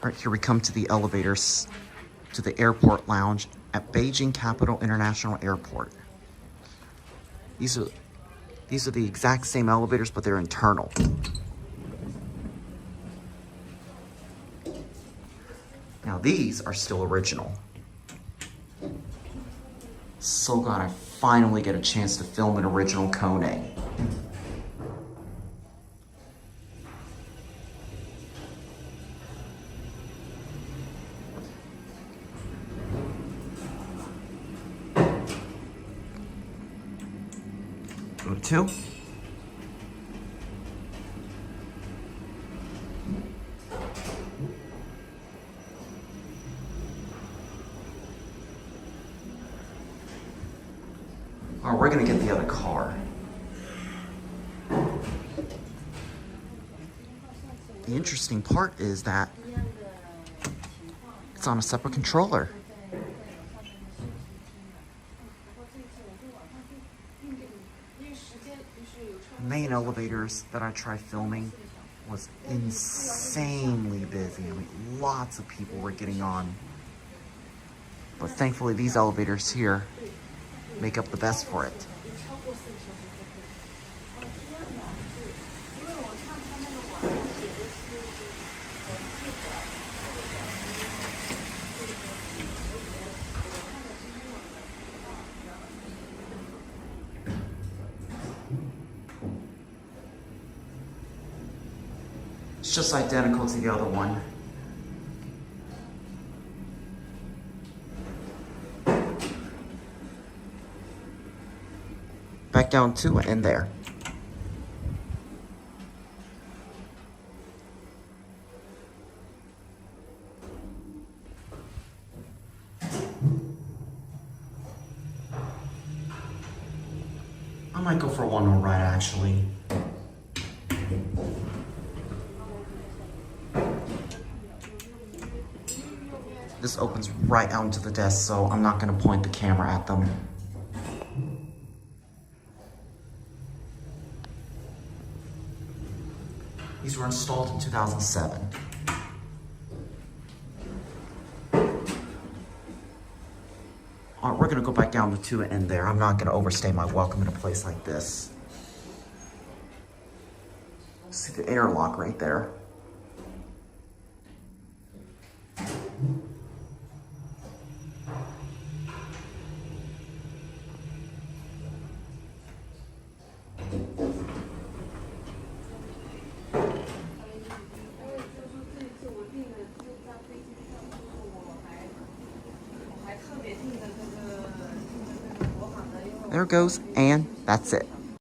All right, here we come to the elevators to the airport lounge at Beijing Capital International Airport. These are the exact same elevators, but they're internal. Now these are still original. So glad I finally get a chance to film an original Kone. Go to 2. Oh, we're gonna get the other car. The interesting part is that it's on a separate controller. The main elevators that I tried filming was insanely busy. I mean, lots of people were getting on. But thankfully, these elevators here make up the best for it. It's just identical to the other one. Back down 2 and there. I might go for one more ride actually. This opens right out into the desk, so I'm not gonna point the camera at them. These were installed in 2007. All right, we're gonna go back down to 2 and there. I'm not gonna overstay my welcome in a place like this. See the airlock right there. There it goes, and that's it.